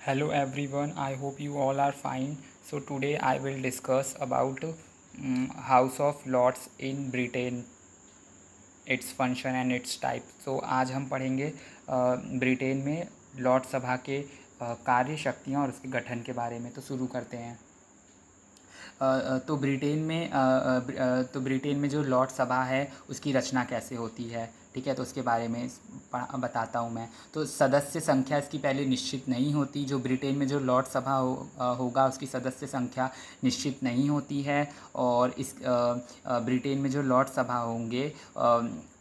Hello everyone, I hope you all are fine. So today I will discuss about House of Lords in Britain, its function and its type. So आज हम पढ़ेंगे Britain में Lord सभा के कार्य, शक्तियाँ और उसके गठन के बारे में। तो शुरू करते हैं। तो ब्रिटेन में जो लॉर्ड सभा है उसकी रचना कैसे होती है, ठीक है, तो उसके बारे में बताता हूँ मैं। तो सदस्य संख्या इसकी पहले निश्चित नहीं होती। जो ब्रिटेन में जो लॉर्ड सभा होगा उसकी सदस्य संख्या निश्चित नहीं होती है। और ब्रिटेन में जो लॉर्ड सभा होंगे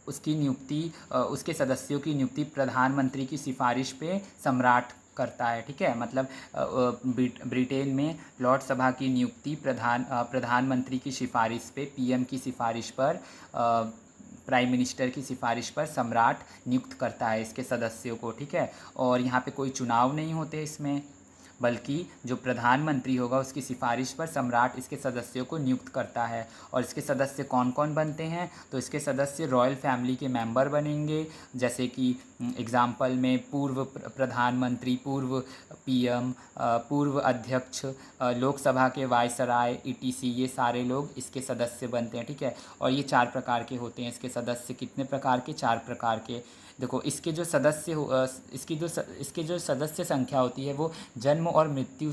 उसकी नियुक्ति उसके सदस्यों की नियुक्ति प्रधानमंत्री की सिफारिश पे सम्राट करता है, ठीक है। मतलब ब्रिटेन में लॉर्ड सभा की नियुक्ति प्रधानमंत्री की सिफारिश पे, पीएम की सिफारिश पर, प्राइम मिनिस्टर की सिफारिश पर सम्राट नियुक्त करता है इसके सदस्यों को, ठीक है। और यहाँ पे कोई चुनाव नहीं होते इसमें, बल्कि जो प्रधानमंत्री होगा उसकी सिफारिश पर सम्राट इसके सदस्यों को नियुक्त करता है। और इसके सदस्य कौन कौन बनते हैं, तो इसके सदस्य रॉयल फैमिली के मेंबर बनेंगे, जैसे कि एग्जाम्पल में पूर्व प्रधानमंत्री, पूर्व पीएम, पूर्व अध्यक्ष, लोकसभा के वायसराय, ईटीसी, ये सारे लोग इसके सदस्य बनते हैं, ठीक है। और ये 4 प्रकार के होते हैं इसके सदस्य। कितने प्रकार के? 4 प्रकार के। देखो, इसके जो सदस्य इसकी जो सदस्य संख्या होती है वो जन्म और मृत्यु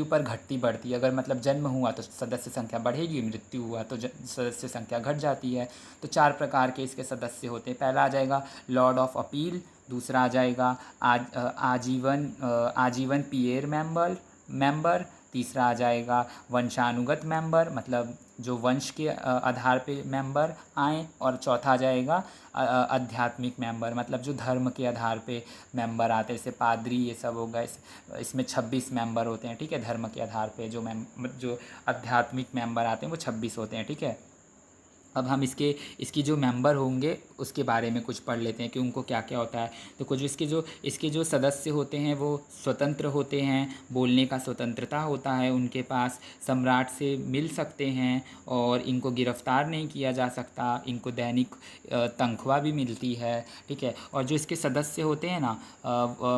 पर घटती बढ़ती है। अगर मतलब जन्म हुआ तो सदस्य संख्या बढ़ेगी, मृत्यु हुआ तो सदस्य संख्या घट जाती है। तो 4 प्रकार के इसके सदस्य होते हैं। पहला आ जाएगा लॉर्ड ऑफ अपील, दूसरा आ जाएगा आजीवन पीयर मेंबर, तीसरा आ जाएगा वंशानुगत मेंबर, मतलब जो वंश के आधार पे मेंबर आए, और चौथा आ जाएगा आध्यात्मिक मेंबर, मतलब जो धर्म के आधार पे मेंबर आते हैं, जैसे पादरी, ये सब होगा। इसमें 26 मेंबर होते हैं, ठीक है। धर्म के आधार पे जो आध्यात्मिक मेंबर आते हैं वो 26 होते हैं, ठीक है। अब हम इसकी जो मेंबर होंगे उसके बारे में कुछ पढ़ लेते हैं कि उनको क्या क्या होता है। तो कुछ इसके जो सदस्य होते हैं वो स्वतंत्र होते हैं, बोलने का स्वतंत्रता होता है उनके पास, सम्राट से मिल सकते हैं, और इनको गिरफ्तार नहीं किया जा सकता, इनको दैनिक तनख्वाह भी मिलती है, ठीक है। और जो इसके सदस्य होते हैं ना,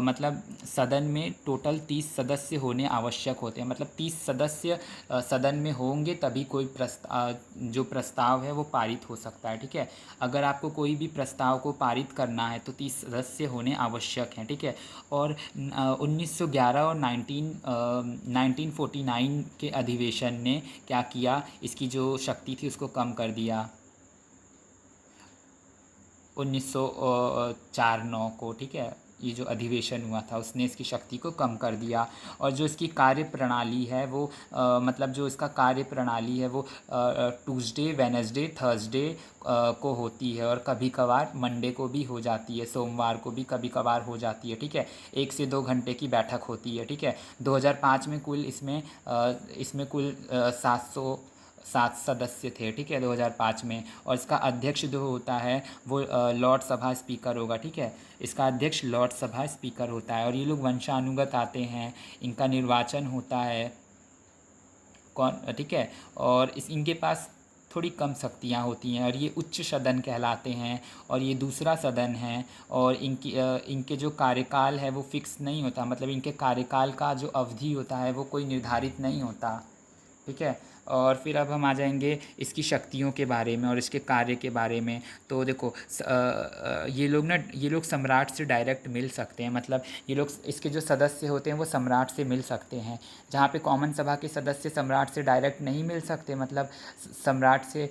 मतलब सदन में टोटल 30 सदस्य होने आवश्यक होते हैं। मतलब 30 सदस्य सदन में होंगे तभी कोई जो प्रस्ताव है वो पारित हो सकता है, ठीक है। अगर आपको कोई भी प्रस्ताव को पारित करना है तो 30 सदस्य होने आवश्यक हैं, ठीक है। और 1911 और 1949 के अधिवेशन ने क्या किया, इसकी जो शक्ति थी उसको कम कर दिया। 1904-9 को, ठीक है, ये जो अधिवेशन हुआ था उसने इसकी शक्ति को कम कर दिया। और जो इसकी कार्य प्रणाली है वो मतलब जो इसका कार्य प्रणाली है वो ट्यूसडे, वेनसडे, थर्सडे को होती है, और कभी कभार मंडे को भी हो जाती है, सोमवार को भी कभी कभार हो जाती है, ठीक है। 1 से 2 घंटे की बैठक होती है, ठीक है। 2005 में कुल इसमें कुल 707 सदस्य थे, ठीक है, 2005 में। और इसका अध्यक्ष जो होता है वो लॉर्ड सभा स्पीकर होगा, ठीक है। इसका अध्यक्ष लॉर्ड सभा स्पीकर होता है। और ये लोग वंशानुगत आते हैं, इनका निर्वाचन होता है, कौन, ठीक है। और इनके पास थोड़ी कम शक्तियाँ होती हैं, और ये उच्च सदन कहलाते हैं, और ये दूसरा सदन है। और इनके जो कार्यकाल है वो फिक्स नहीं होता, मतलब इनके कार्यकाल का जो अवधि होता है वो कोई निर्धारित नहीं होता, ठीक है। और फिर अब हम आ जाएंगे इसकी शक्तियों के बारे में और इसके कार्य के बारे में। तो देखो, ये लोग सम्राट से डायरेक्ट मिल सकते हैं, मतलब ये लोग, इसके जो सदस्य होते हैं वो सम्राट से मिल सकते हैं। जहाँ पे कॉमन सभा के सदस्य सम्राट से डायरेक्ट नहीं मिल सकते, मतलब सम्राट से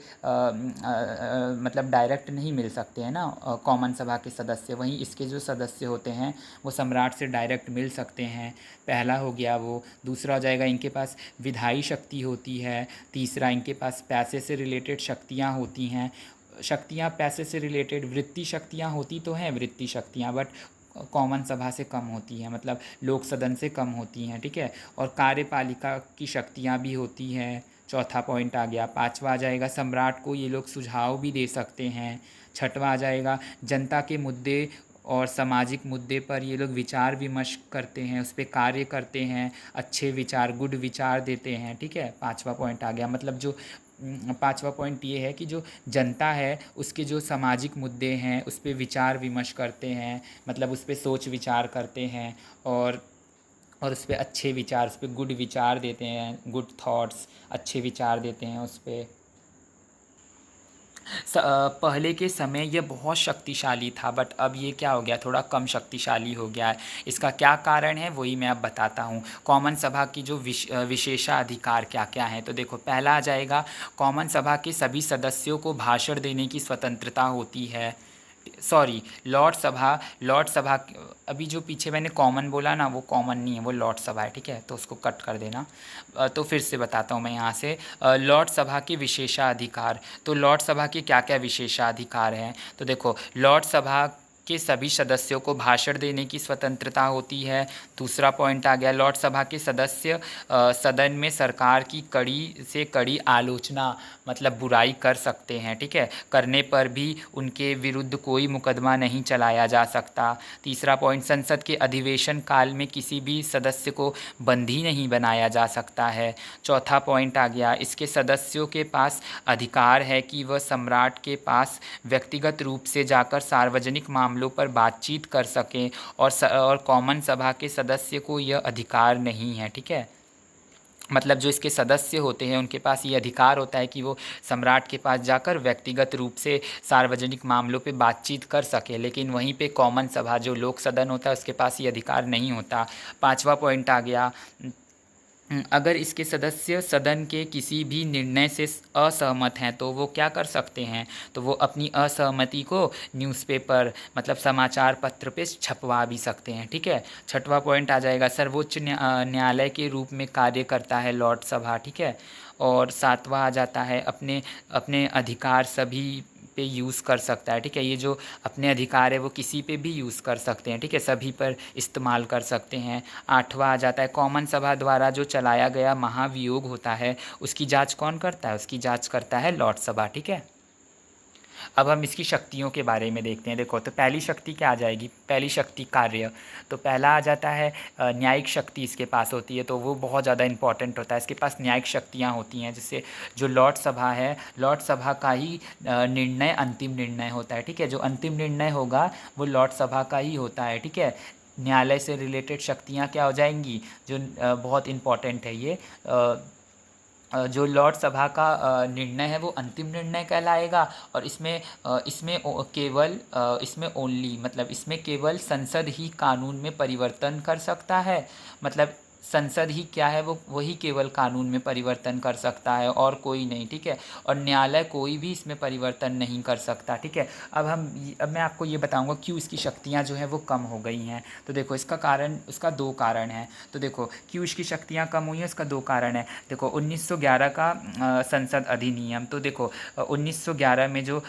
मतलब डायरेक्ट नहीं मिल सकते हैं ना कॉमन सभा के सदस्य, वहीं इसके जो सदस्य होते हैं वो सम्राट से डायरेक्ट मिल सकते हैं। पहला हो गया वो। दूसरा हो जाएगा इनके पास विधायी शक्ति होती है। तीसरा, इनके पास पैसे से रिलेटेड शक्तियाँ होती हैं। शक्तियाँ पैसे से रिलेटेड, वृत्ति शक्तियाँ होती तो हैं, वृत्ति शक्तियाँ, बट कॉमन सभा से कम होती हैं, मतलब लोक सदन से कम होती हैं, ठीक है। और कार्यपालिका की शक्तियाँ भी होती हैं। चौथा पॉइंट आ गया। पांचवा आ जाएगा सम्राट को ये लोग सुझाव भी दे सकते हैं। छठवा आ जाएगा जनता के मुद्दे और सामाजिक मुद्दे पर ये लोग विचार विमर्श करते हैं, उस पर कार्य करते हैं, अच्छे विचार, गुड विचार देते हैं, ठीक है। पांचवा पॉइंट आ गया। मतलब जो पांचवा पॉइंट ये है कि जो जनता है उसके जो सामाजिक मुद्दे हैं उस पर विचार विमर्श करते हैं, मतलब उस पर सोच विचार करते हैं। और और उस पे अच्छे विचार, उस पे गुड विचार देते हैं, गुड थॉट्स, अच्छे विचार देते हैं उस पे। पहले के समय ये बहुत शक्तिशाली था, बट अब ये क्या हो गया, थोड़ा कम शक्तिशाली हो गया है। इसका क्या कारण है वही मैं अब बताता हूँ। कॉमन सभा की जो विशेषाधिकार क्या क्या हैं, तो देखो पहला आ जाएगा, कॉमन सभा के सभी सदस्यों को भाषण देने की स्वतंत्रता होती है। सॉरी, लॉर्ड सभा, अभी जो पीछे मैंने कॉमन बोला ना, वो कॉमन नहीं है, वो लॉर्ड सभा है, ठीक है, तो उसको कट कर देना। तो फिर से बताता हूँ मैं यहाँ से। लॉर्ड सभा के विशेषाधिकार, तो लॉर्ड सभा के क्या क्या विशेषाधिकार हैं, तो देखो लॉर्ड सभा के सभी सदस्यों को भाषण देने की स्वतंत्रता होती है। दूसरा पॉइंट आ गया, लॉर्ड सभा के सदस्य सदन में सरकार की कड़ी से कड़ी आलोचना, मतलब बुराई कर सकते हैं, ठीक है, करने पर भी उनके विरुद्ध कोई मुकदमा नहीं चलाया जा सकता। तीसरा पॉइंट, संसद के अधिवेशन काल में किसी भी सदस्य को बंदी नहीं बनाया जा सकता है। चौथा पॉइंट आ गया, इसके सदस्यों के पास अधिकार है कि वह सम्राट के पास व्यक्तिगत रूप से जाकर सार्वजनिक मामलों पर बातचीत कर सकें, और कॉमन सभा के सदस्य को यह अधिकार नहीं है, ठीक है। मतलब जो इसके सदस्य होते हैं उनके पास ये अधिकार होता है कि वो सम्राट के पास जाकर व्यक्तिगत रूप से सार्वजनिक मामलों पे बातचीत कर सके, लेकिन वहीं पे कॉमन सभा जो लोक सदन होता है उसके पास ये अधिकार नहीं होता। पांचवा पॉइंट आ गया, अगर इसके सदस्य सदन के किसी भी निर्णय से असहमत हैं तो वो क्या कर सकते हैं, तो वो अपनी असहमति को न्यूज़पेपर, मतलब समाचार पत्र पे छपवा भी सकते हैं, ठीक है। छठवां पॉइंट आ जाएगा, सर्वोच्च न्यायालय के रूप में कार्य करता है लॉर्ड सभा, ठीक है। और सातवां आ जाता है, अपने अपने अधिकार सभी पे यूज़ कर सकता है, ठीक है। ये जो अपने अधिकार है वो किसी पे भी यूज़ कर सकते हैं, ठीक है, सभी पर इस्तेमाल कर सकते हैं। आठवां आ जाता है, कॉमन सभा द्वारा जो चलाया गया महाभियोग होता है उसकी जांच कौन करता है, उसकी जांच करता है लॉर्ड सभा, ठीक है। अब हम इसकी शक्तियों के बारे में देखते हैं। देखो, तो पहली शक्ति क्या आ जाएगी, पहली शक्ति कार्य। तो पहला आ जाता है न्यायिक शक्ति इसके पास होती है, तो वो बहुत ज़्यादा इंपॉर्टेंट होता है। इसके पास न्यायिक शक्तियाँ होती हैं, जिससे जो लॉर्ड सभा है, लॉर्ड सभा का ही निर्णय अंतिम निर्णय होता है, ठीक है। जो अंतिम निर्णय होगा वो लॉर्ड सभा का ही होता है, ठीक है। न्यायालय से रिलेटेड शक्तियाँ क्या हो जाएंगी, जो बहुत इम्पॉर्टेंट है ये, जो लॉर्ड सभा का निर्णय है वो अंतिम निर्णय कहलाएगा। और इसमें ओनली, मतलब इसमें केवल संसद ही कानून में परिवर्तन कर सकता है। मतलब संसद ही क्या है, वो वही केवल कानून में परिवर्तन कर सकता है और कोई नहीं, ठीक है। और न्यायालय कोई भी इसमें परिवर्तन नहीं कर सकता, ठीक है। अब मैं आपको ये बताऊंगा क्यों इसकी शक्तियाँ जो हैं वो कम हो गई हैं। तो देखो इसका कारण, उसका दो कारण है। तो देखो क्यों इसकी शक्तियाँ कम हुई हैं, इसका दो कारण है। देखो 1911 का संसद अधिनियम, तो देखो 1911 में जो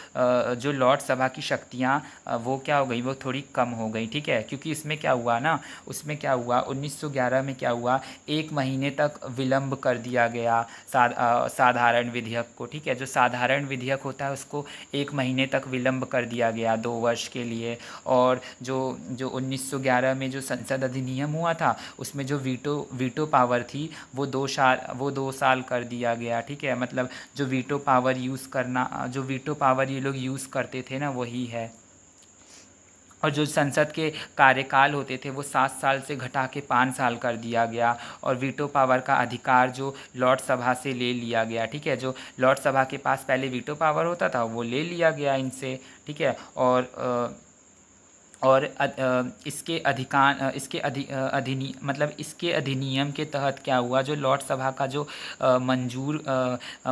लॉर्ड सभा की शक्तियाँ वो क्या हो गई, वो थोड़ी कम हो गई, ठीक है। क्योंकि उसमें क्या हुआ ना, उसमें क्या हुआ 1911 में क्या हुआ, एक महीने तक विलंब कर दिया गया साधारण विधेयक को, ठीक है। जो साधारण विधेयक होता है उसको एक महीने तक विलंब कर दिया गया, 2 वर्ष के लिए। और जो जो 1911 में जो संसद अधिनियम हुआ था उसमें जो वीटो वीटो पावर थी वो 2 साल कर दिया गया, ठीक है। मतलब जो वीटो पावर यूज़ करना, जो वीटो पावर ये लोग यूज़ करते थे ना, वही है। और जो संसद के कार्यकाल होते थे वो 7 साल से घटा के 5 साल कर दिया गया। और वीटो पावर का अधिकार जो लॉर्ड सभा से ले लिया गया, ठीक है। जो लॉर्ड सभा के पास पहले वीटो पावर होता था वो ले लिया गया इनसे, ठीक है। और इसके अधिकार मतलब इसके अधिनियम के तहत क्या हुआ, जो लॉर्ड सभा का जो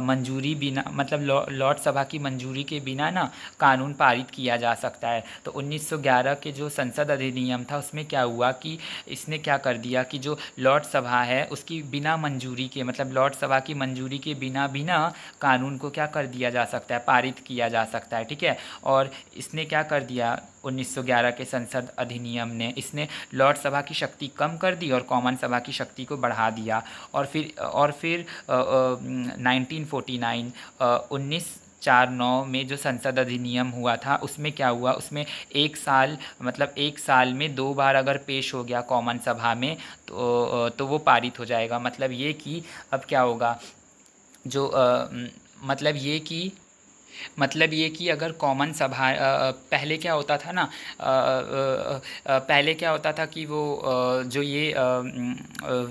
मंजूरी बिना, मतलब लॉर्ड सभा की मंजूरी के बिना ना कानून पारित किया जा सकता है। तो 1911 के जो संसद अधिनियम था उसमें क्या हुआ कि इसने क्या कर दिया कि जो लॉर्ड सभा है उसकी बिना मंजूरी के, मतलब लॉर्ड सभा की मंजूरी के बिना बिना कानून को क्या कर दिया जा सकता है, पारित किया जा सकता है, ठीक है। और इसने क्या कर दिया, 1911 के संसद अधिनियम ने, इसने लॉर्ड सभा की शक्ति कम कर दी और कॉमन सभा की शक्ति को बढ़ा दिया। और फिर 1949 1949 में जो संसद अधिनियम हुआ था उसमें क्या हुआ, उसमें 1 साल, मतलब 1 साल में 2 बार अगर पेश हो गया कॉमन सभा में तो वो पारित हो जाएगा। मतलब ये कि अब क्या होगा, जो मतलब ये कि मतलब ये कि अगर कॉमन सभा पहले क्या होता था ना, पहले क्या होता था कि वो जो ये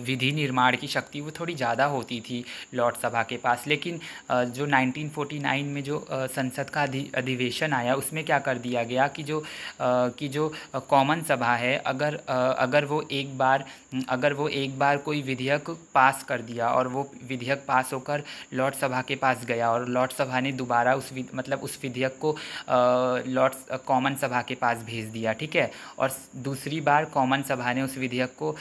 विधि निर्माण की शक्ति वो थोड़ी ज़्यादा होती थी लॉर्ड सभा के पास, लेकिन जो 1949 में जो संसद का अधिवेशन आया उसमें क्या कर दिया गया कि जो कॉमन सभा है, अगर वो एक बार कोई विधेयक पास कर दिया और वो विधेयक पास होकर लॉर्ड सभा के पास गया और लॉर्ड सभा ने दोबारा मतलब उस विधेयक को लॉर्ड कॉमन सभा के पास भेज दिया, ठीक है। और दूसरी बार कॉमन सभा ने उस विधेयक को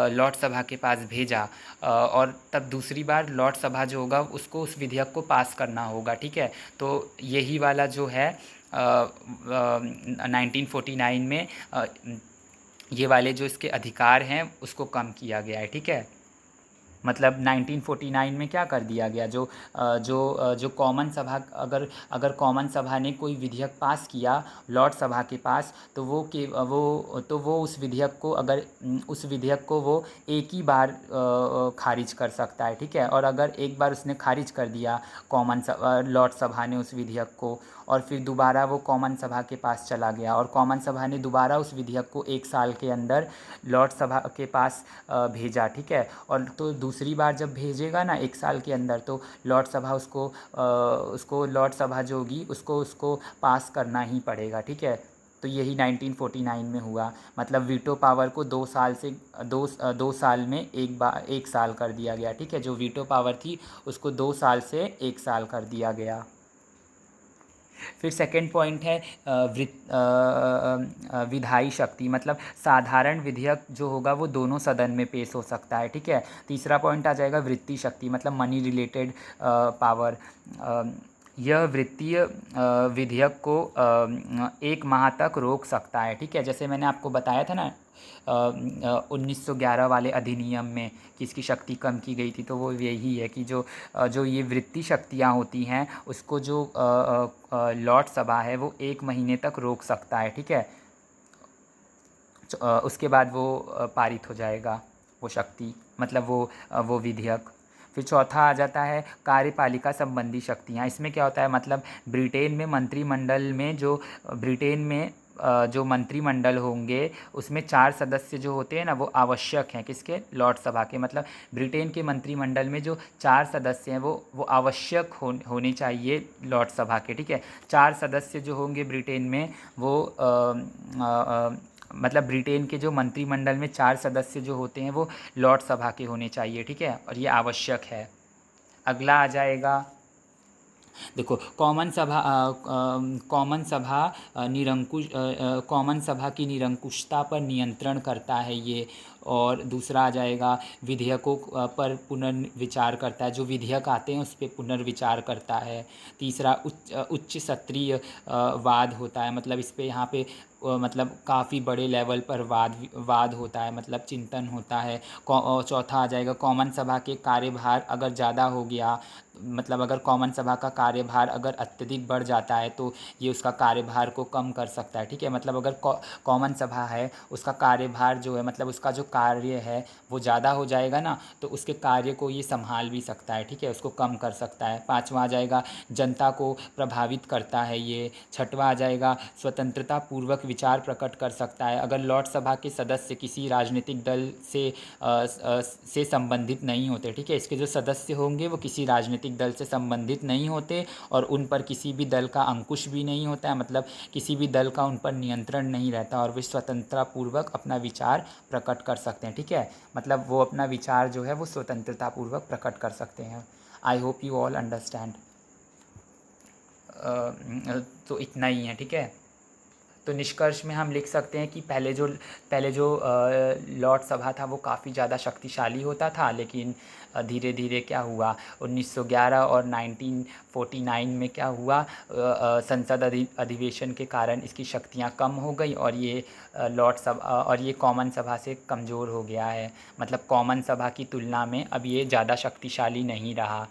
लॉर्ड सभा के पास भेजा, और तब दूसरी बार लॉर्ड सभा जो होगा उसको उस विधेयक को पास करना होगा, ठीक है। तो यही वाला जो है 1949 में ये वाले जो इसके अधिकार हैं उसको कम किया गया है, ठीक है। मतलब 1949 में क्या कर दिया गया, जो कॉमन सभा, अगर कॉमन सभा ने कोई विधेयक पास किया लॉर्ड सभा के पास, तो वो उस विधेयक को, उस विधेयक को वो एक ही बार खारिज कर सकता है, ठीक है। और अगर एक बार उसने खारिज कर दिया लॉर्ड सभा ने उस विधेयक को, और फिर दोबारा वो कॉमन सभा के पास चला गया और कॉमन सभा ने दोबारा उस विधेयक को एक साल के अंदर लॉर्ड सभा के पास भेजा, ठीक है। और तो दूसरी बार जब भेजेगा ना एक साल के अंदर, तो लॉर्ड सभा उसको लॉर्ड सभा जो होगी उसको पास करना ही पड़ेगा, ठीक है। तो यही 1949 में हुआ, मतलब वीटो पावर को 2 साल से 2 साल में एक साल कर दिया गया, ठीक है। जो वीटो पावर थी उसको 2 साल से एक साल कर दिया गया। फिर सेकंड पॉइंट है विधायी शक्ति, मतलब साधारण विधेयक जो होगा वो दोनों सदन में पेश हो सकता है, ठीक है। तीसरा पॉइंट आ जाएगा वृत्ति शक्ति, मतलब मनी रिलेटेड पावर। यह वृत्तीय विधेयक को 1 माह तक रोक सकता है, ठीक है। जैसे मैंने आपको बताया था ना 1911 वाले अधिनियम में कि इसकी शक्ति कम की गई थी, तो वो यही है कि जो ये वृत्ति शक्तियाँ होती हैं उसको जो लॉर्ड सभा है वो 1 महीने तक रोक सकता है, ठीक है। उसके बाद वो पारित हो जाएगा वो शक्ति, मतलब वो विधेयक। फिर चौथा आ जाता है कार्यपालिका संबंधी शक्तियाँ। इसमें क्या होता है, मतलब ब्रिटेन में मंत्रिमंडल में ब्रिटेन में जो मंत्रिमंडल होंगे उसमें 4 सदस्य जो होते हैं ना वो आवश्यक हैं, किसके, लॉर्ड सभा के। मतलब ब्रिटेन के मंत्रिमंडल में जो 4 सदस्य हैं वो आवश्यक होने चाहिए लॉर्ड सभा के, ठीक है। 4 सदस्य जो होंगे ब्रिटेन में वो मतलब ब्रिटेन के जो मंत्रिमंडल में 4 सदस्य जो होते हैं वो लॉर्ड सभा के होने चाहिए, ठीक है, और ये आवश्यक है। अगला आ जाएगा, देखो कॉमन सभा कॉमन सभा की निरंकुशता पर नियंत्रण करता है ये। और दूसरा आ जाएगा विधेयकों पर पुनर्विचार करता है, जो विधेयक आते हैं उस पर पुनर्विचार करता है। तीसरा उच्च स्तरीय वाद होता है, मतलब इस पे यहाँ पे मतलब काफ़ी बड़े लेवल पर वाद होता है, मतलब चिंतन होता है। चौथा आ जाएगा कॉमन सभा के कार्यभार अगर ज़्यादा हो गया, मतलब अगर कॉमन सभा का कार्यभार अगर अत्यधिक बढ़ जाता है तो ये उसका कार्यभार को कम कर सकता है, ठीक है। मतलब अगर कॉमन सभा है उसका कार्यभार जो है, मतलब उसका जो कार्य है वो ज़्यादा हो जाएगा ना, तो उसके कार्य को ये संभाल भी सकता है, ठीक है, उसको कम कर सकता है। पाँचवा आ जाएगा जनता को प्रभावित करता है ये। छठवा आ जाएगा स्वतंत्रता पूर्वक विचार प्रकट कर सकता है। अगर लॉर्ड सभा के सदस्य किसी राजनीतिक दल से संबंधित नहीं होते, ठीक है, इसके जो सदस्य होंगे वो किसी राजनीतिक दल से संबंधित नहीं होते और उन पर किसी भी दल का अंकुश भी नहीं होता है, मतलब किसी भी दल का उन पर नियंत्रण नहीं रहता और वे स्वतंत्रतापूर्वक अपना विचार प्रकट कर सकते हैं, ठीक है। मतलब वो अपना विचार जो है वो स्वतंत्रतापूर्वक प्रकट कर सकते हैं। I hope you all understand. तो इतना ही है, ठीक है। तो निष्कर्ष में हम लिख सकते हैं कि पहले जो लॉर्ड सभा था वो काफ़ी ज़्यादा शक्तिशाली होता था, लेकिन धीरे धीरे क्या हुआ 1911 और 1949 में क्या हुआ, संसद अधिवेशन के कारण इसकी शक्तियाँ कम हो गई और ये लॉर्ड सभा और ये कॉमन सभा से कमज़ोर हो गया है। मतलब कॉमन सभा की तुलना में अब ये ज़्यादा शक्तिशाली नहीं रहा।